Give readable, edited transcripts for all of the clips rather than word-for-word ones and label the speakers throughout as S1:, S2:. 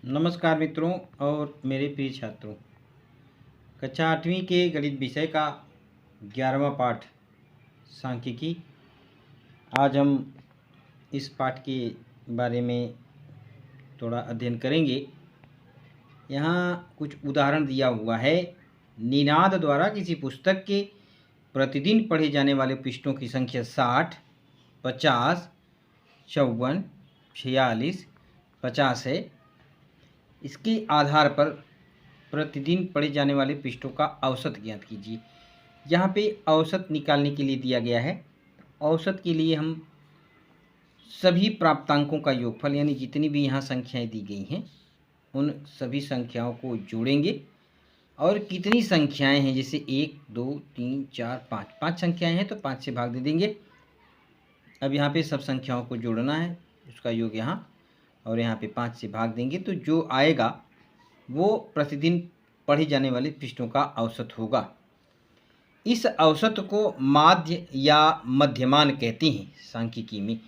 S1: नमस्कार मित्रों और मेरे प्रिय छात्रों। कक्षा 8वीं के गणित विषय का 11वां पाठ सांख्यिकी। आज हम इस पाठ के बारे में थोड़ा अध्ययन करेंगे। यहाँ कुछ उदाहरण दिया हुआ है। निनाद द्वारा किसी पुस्तक के प्रतिदिन पढ़े जाने वाले पृष्ठों की संख्या 60, 50, 54, 46, 50 है। इसके आधार पर प्रतिदिन पढ़े जाने वाले पृष्ठों का औसत ज्ञात कीजिए। यहाँ पे औसत निकालने के लिए दिया गया है। औसत के लिए हम सभी प्राप्तांकों का योगफल यानी जितनी भी यहाँ संख्याएं दी गई हैं उन सभी संख्याओं को जोड़ेंगे और कितनी संख्याएं हैं, जैसे 1, 2, 3, 4, 5 5 संख्याएं हैं तो 5 से भाग दे देंगे। अब यहाँ पे सब संख्याओं को जोड़ना है, उसका योग यहाँ और यहाँ पे 5 से भाग देंगे तो जो आएगा वो प्रतिदिन पढ़े जाने वाले पृष्ठों का औसत होगा। इस औसत को माध्य या मध्यमान कहते हैं सांख्यिकी में।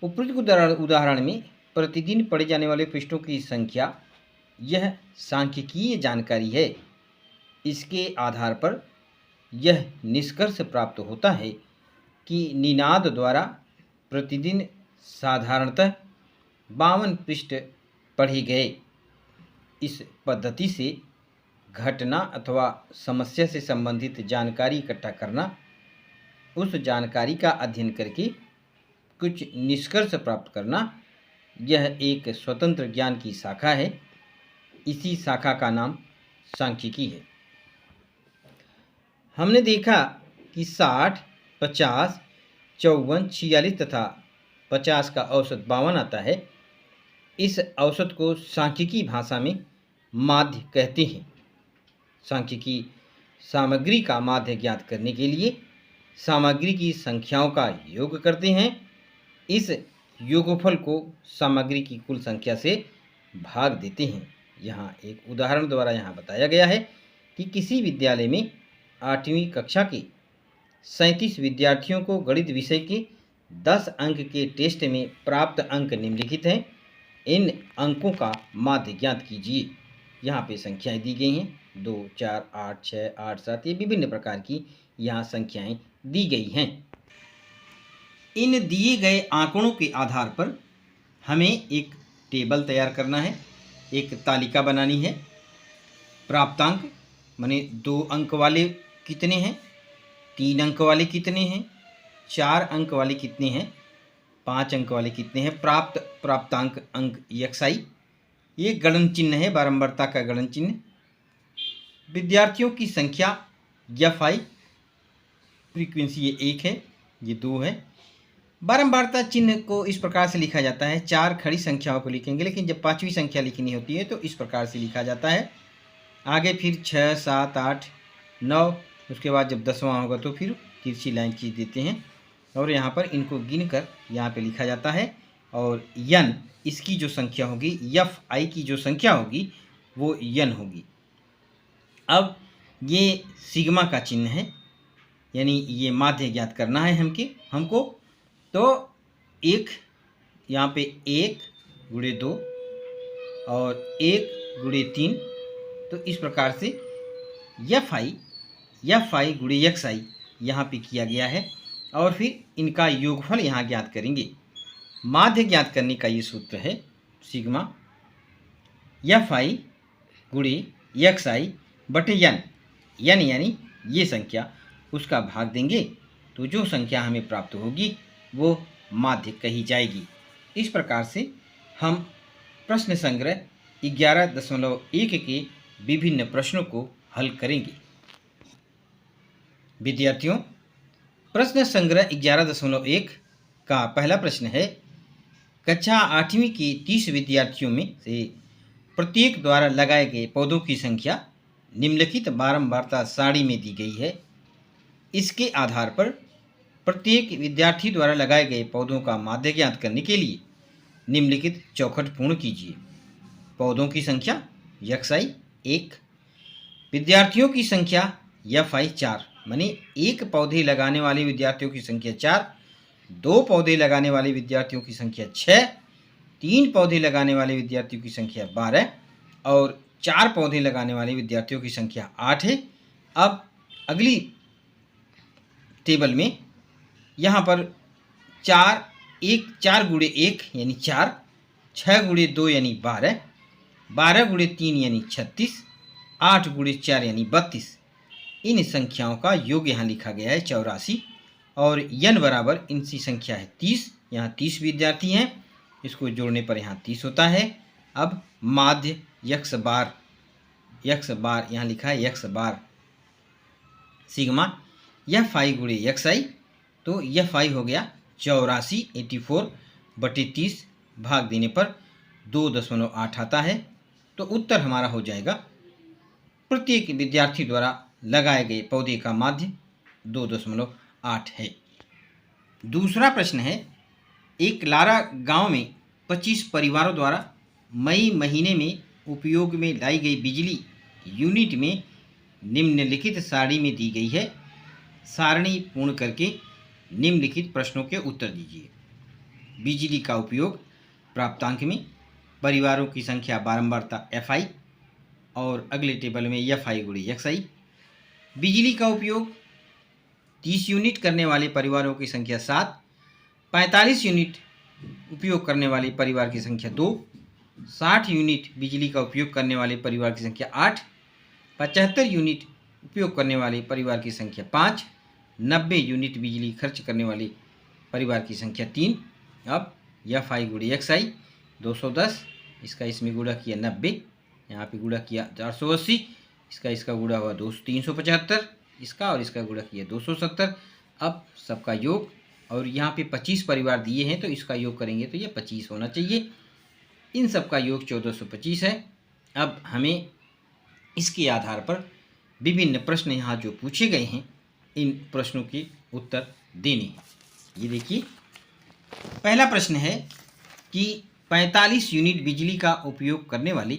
S1: उपरोक्त उदाहरण में प्रतिदिन पढ़े जाने वाले पृष्ठों की संख्या यह सांख्यिकीय जानकारी है। इसके आधार पर यह निष्कर्ष प्राप्त होता है कि निनाद द्वारा प्रतिदिन साधारणतः 52 पृष्ठ पढ़े गए। इस पद्धति से घटना अथवा समस्या से संबंधित जानकारी इकट्ठा करना, उस जानकारी का अध्ययन करके कुछ निष्कर्ष प्राप्त करना, यह एक स्वतंत्र ज्ञान की शाखा है। इसी शाखा का नाम सांख्यिकी है। हमने देखा कि 60, 50, 54, 46 तथा 50 का औसत 52 आता है। इस औसत को सांख्यिकी भाषा में माध्य कहते हैं। सांख्यिकी सामग्री का माध्य ज्ञात करने के लिए सामग्री की संख्याओं का योग करते हैं। इस योगफल को सामग्री की कुल संख्या से भाग देते हैं। यहाँ एक उदाहरण द्वारा यहाँ बताया गया है कि किसी विद्यालय में 8वीं कक्षा के 37 विद्यार्थियों को गणित विषय के 10 अंक के टेस्ट में प्राप्त अंक निम्नलिखित हैं। इन अंकों का माध्य ज्ञात कीजिए। यहाँ पे संख्याएं दी गई हैं 2, 4, 8, 6, 8, 7, ये विभिन्न प्रकार की यहाँ संख्याएं दी गई हैं। इन दिए गए आंकड़ों के आधार पर हमें एक टेबल तैयार करना है, एक तालिका बनानी है। प्राप्तांक माने 2 अंक वाले कितने हैं, 3 अंक वाले कितने हैं, 4 अंक वाले कितने हैं, 5 अंक वाले कितने हैं। प्राप्तांक अंक xi, ये गणन चिन्ह है, बारंबारता का गणन चिन्ह। विद्यार्थियों की संख्या fi, फ्रीक्वेंसी ये 1 है, ये 2 है। बारंबारता चिन्ह को इस प्रकार से लिखा जाता है, 4 खड़ी संख्याओं को लिखेंगे, लेकिन जब 5वीं संख्या लिखनी होती है तो इस प्रकार से लिखा जाता है। आगे फिर 6, 7, 8, 9, उसके बाद जब 10वां होगा तो फिर तिरछी लाइन खींच देते हैं और यहाँ पर इनको गिनकर यहाँ पे लिखा जाता है। और n इसकी जो संख्या होगी, fi की जो संख्या होगी वो n होगी। अब ये सिग्मा का चिन्ह है, यानी ये माध्य ज्ञात करना है हमको। तो एक यहाँ पे 1 गुणे 2 और 1 गुणे 3, तो इस प्रकार से fi गुणे xi यहाँ पे किया गया है और फिर इनका योगफल यहाँ ज्ञात करेंगे। माध्य ज्ञात करने का ये सूत्र है सिग्मा fi गुणे xi बटे n यानी ये संख्या, उसका भाग देंगे तो जो संख्या हमें प्राप्त होगी वो माध्य कही जाएगी। इस प्रकार से हम प्रश्न संग्रह 11.1 के विभिन्न प्रश्नों को हल करेंगे। विद्यार्थियों, प्रश्न संग्रह 11.1 का पहला प्रश्न है, कक्षा 8वीं के 30 विद्यार्थियों में से प्रत्येक द्वारा लगाए गए पौधों की संख्या निम्नलिखित बारंबारता सारणी में दी गई है। इसके आधार पर प्रत्येक विद्यार्थी द्वारा लगाए गए पौधों का माध्य ज्ञात करने के लिए निम्नलिखित चौखट पूर्ण कीजिए। पौधों की संख्या xi 1, विद्यार्थियों की संख्या fi 4, माने 1 पौधे लगाने वाले विद्यार्थियों की संख्या 4, 2 पौधे लगाने वाले विद्यार्थियों की संख्या 6 3 पौधे लगाने वाले विद्यार्थियों की संख्या 12 और 4 पौधे लगाने वाले विद्यार्थियों की संख्या 8 है। अब अगली टेबल में यहाँ पर 4 गुणे 1 यानी 4, 6 गुणे 2 यानी 12, 12 गुणे 3 यानी 36, 8 गुणे 4 यानी 32। इन संख्याओं का योग यहाँ लिखा गया है 84 और n बराबर इनकी संख्या है 30। यहाँ 30 विद्यार्थी हैं, इसको जोड़ने पर यहाँ 30 होता है। अब माध्य यक्स बार यहाँ लिखा है यक्स बार सिग्मा यफ आई गुणे यक्स आई, तो यफ आई हो गया 84 बटे 30 भाग देने पर 2.8 आता है। तो उत्तर हमारा हो जाएगा प्रत्येक विद्यार्थी द्वारा लगाए गए पौधे का माध्य 2.8 है। दूसरा प्रश्न है, एक लारा गांव में 25 परिवारों द्वारा मई महीने में उपयोग में लाई गई बिजली यूनिट में निम्नलिखित सारणी में दी गई है। सारणी पूर्ण करके निम्नलिखित प्रश्नों के उत्तर दीजिए। बिजली का उपयोग प्राप्तांक में परिवारों की संख्या बारंबारता एफ आई और अगले टेबल में एफ आई गुणे एक्स आई। बिजली का उपयोग 30 यूनिट करने वाले परिवारों की संख्या 7, 45 यूनिट उपयोग करने वाले परिवार की संख्या 2, 60 यूनिट बिजली का उपयोग करने वाले परिवार की संख्या 8, 75 यूनिट उपयोग करने वाले परिवार की संख्या 5, 90 यूनिट बिजली खर्च करने वाले परिवार की संख्या 3। अब एफ आई गुणे एक्स आई 210, इसका इसमें गुणा किया 90, यहाँ पे गुणा किया 480, इसका गुणा हुआ 375, इसका और इसका गुणा किया 270। अब सबका योग, और यहाँ पे 25 परिवार दिए हैं तो इसका योग करेंगे तो ये 25 होना चाहिए। इन सब का योग 1425 है। अब हमें इसके आधार पर विभिन्न प्रश्न यहाँ जो पूछे गए हैं इन प्रश्नों के उत्तर देने हैं। ये देखिए, पहला प्रश्न है कि 45 यूनिट बिजली का उपयोग करने वाले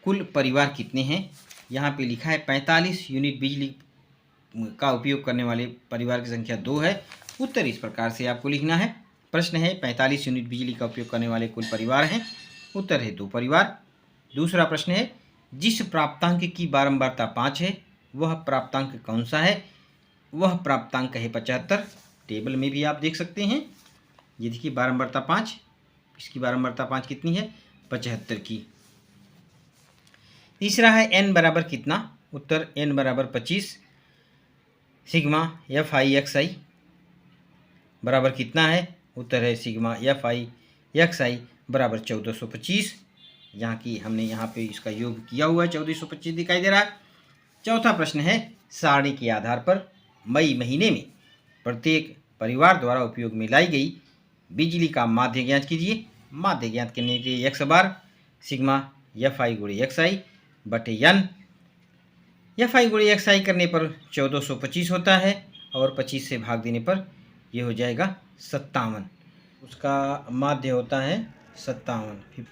S1: कुल परिवार कितने हैं। यहाँ पे लिखा है 45 यूनिट बिजली का उपयोग करने वाले परिवार की संख्या 2 है। उत्तर इस प्रकार से आपको लिखना है। प्रश्न है 45 यूनिट बिजली का उपयोग करने वाले कुल परिवार हैं। उत्तर है 2 परिवार। दूसरा प्रश्न है, जिस प्राप्तांक की बारंबारता 5 है वह प्राप्तांक कौन सा है। वह प्राप्तांक है 75। टेबल में भी आप देख सकते हैं, ये देखिए बारंबारता 5, इसकी बारंबारता 5 कितनी है, 75 की। तीसरा है n बराबर कितना। उत्तर n बराबर 25 सिग्मा एफ आई एक्स आई बराबर कितना है। उत्तर है सिग्मा एफ आई एक्स आई बराबर 1425। यहाँ की हमने यहाँ पे इसका योग किया हुआ है, 1425 दिखाई दे रहा है। चौथा प्रश्न है, सारणी के आधार पर मई महीने में प्रत्येक परिवार द्वारा उपयोग में लाई गई बिजली का माध्य ज्ञात कीजिए। माध्य ज्ञात करने के लिए x bar sigma F I गुणे एक्स आई बटे n। एफ आई गुणे एक्स आई करने पर 1425 होता है और 25 से भाग देने पर यह हो जाएगा 57। उसका माध्य होता है 57।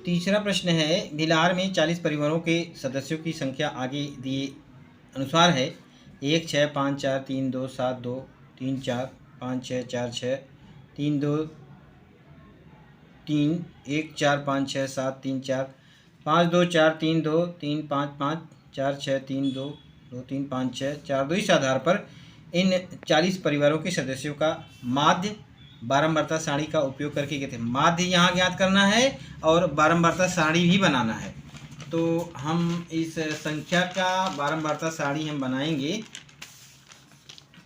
S1: तीसरा प्रश्न है, भिलार में 40 परिवारों के सदस्यों की संख्या आगे दिए अनुसार है। 1 6 5 4 3 2 7 2 3 4 5 6 4 6 3 2 3 1 4 5 6 7 3 4 5 2 4 3 2 3 5 5 4 6 3 2 2 3 5 6 4 2। इस आधार पर इन 40 परिवारों के सदस्यों का माध्य बारंबारता सारणी का उपयोग करके कहते हैं। माध्य यहाँ ज्ञात करना है और बारंबारता सारणी भी बनाना है। तो हम इस संख्या का बारंबारता सारणी हम बनाएंगे।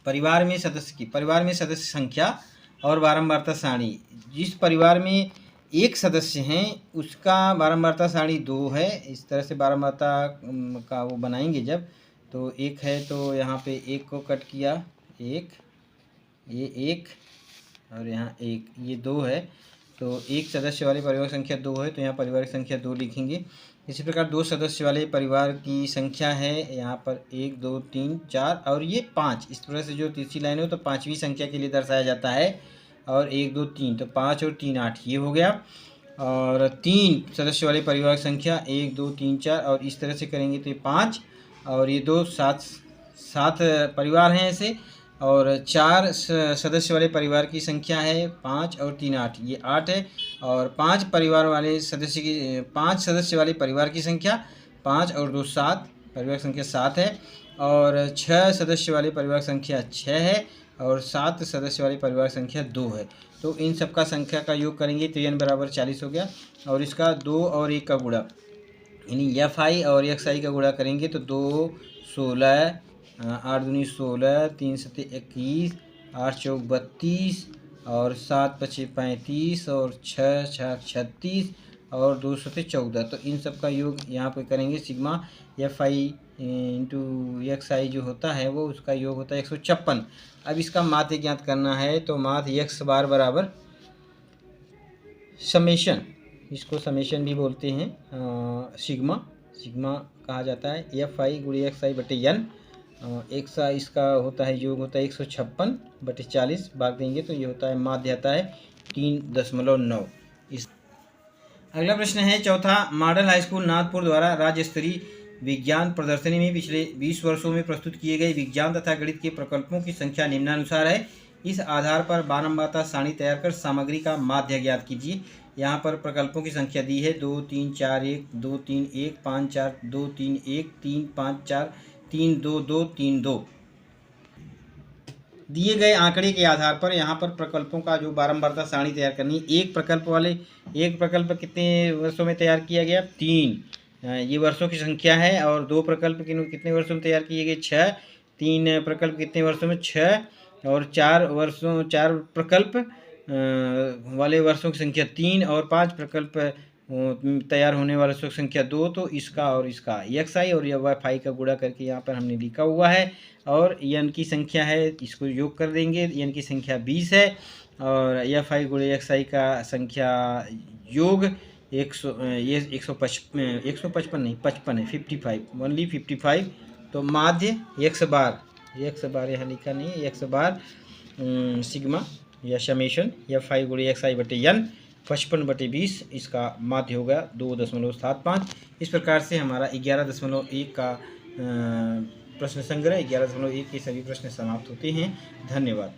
S1: परिवार में सदस्य संख्या और बारंबारता सारणी। जिस परिवार में एक सदस्य हैं उसका बारंबारता सारणी 2 है। इस तरह से बारंबारता का वो बनाएंगे जब, तो 1 है तो यहाँ पे 1 को कट किया, 1 ये 1 और यहाँ 1 ये 2 है। तो एक सदस्य वाले परिवार की संख्या 2 है तो यहाँ परिवार की संख्या 2 लिखेंगे। इसी प्रकार 2 सदस्य वाले परिवार की संख्या है यहाँ पर 1 2 3 4 और ये 5। इस तरह से जो तीसरी लाइन हो तो 5वीं संख्या के लिए दर्शाया जाता है। और 1 2 3 तो 5 और 3 8 ये हो गया। और 3 सदस्य वाले परिवार की संख्या 1 2 3 4 और इस तरह से करेंगे तो ये 5 और ये 2 7 परिवार हैं ऐसे। और 4 सदस्य वाले परिवार की संख्या है 5 और 3 8, ये 8 है। और 5 सदस्य वाले परिवार की संख्या 5 और 2 7, परिवार संख्या 7 है। और 6 सदस्य वाले परिवार संख्या 6 है और 7 सदस्य वाली परिवार संख्या 2 है। तो इन सब का संख्या का योग करेंगे तो n बराबर 40 हो गया। और इसका 2 और 1 का गुणा, यानी FI और XI का गुणा करेंगे तो 2 16, 8 दूनी 16, 3 सत्ते 21, 8 चौक 32 और 7 पचे 35 और 6 छः 36 और 2 सत्ते 14। तो इन सब का योग यहाँ पे करेंगे, सिग्मा FI इंटू XI जो होता है वो उसका योग होता है 156। अब इसका माध्य ज्ञात करना है तो माध्य x बार बराबर समेशन, इसको समेशन भी बोलते हैं, सिग्मा कहा जाता है FI गुणे XI बटे n। XI इसका होता है योग होता है 156 बटे 40, भाग देंगे तो ये होता है माध्य आता है 3.9। इस अगला प्रश्न है चौथा, मॉडल हाई स्कूल नाथपुर द्वारा राज्य स्तरीय विज्ञान प्रदर्शनी में पिछले 20 वर्षों में प्रस्तुत किए गए विज्ञान तथा गणित के प्रकल्पों की संख्या निम्नानुसार है। इस आधार पर बारंबारता सारणी तैयार कर सामग्री का माध्य ज्ञात कीजिए। यहाँ पर प्रकल्पों की संख्या दी है 2 3 4 1, 2 3 1, 5 4, 2 3 1, 3 5 4, 3 2 2 3 2। दिए गए आंकड़े के आधार पर यहाँ पर प्रकल्पों का जो बारंबारता सारणी तैयार करनी है। एक प्रकल्प कितने वर्षों में तैयार किया गया? 3, ये वर्षों की संख्या है। और 2 प्रकल्प कितने वर्षों में तैयार किए गए? 6। 3 प्रकल्प कितने वर्षों में? 6। और 4 प्रकल्प वाले वर्षों की संख्या 3 और 5 प्रकल्प तैयार होने वाले वर्षों की संख्या 2। तो इसका और इसका XI और FI का गुणा करके यहाँ पर हमने लिखा हुआ है। और n की संख्या है, इसको योग कर देंगे, n की संख्या 20 है और FI गुणे XI का संख्या योग 155 नहीं 55 है, 55, ओनली 55। तो माध्य x बार यहाँ लिखा नहीं है, x बार सिग्मा या समेशन FI गुणे XI बटे n 55 बटे 20, इसका माध्य होगा 2.75। इस प्रकार से हमारा 11.1 का प्रश्न संग्रह 11.1 के सभी प्रश्न समाप्त होते हैं। धन्यवाद।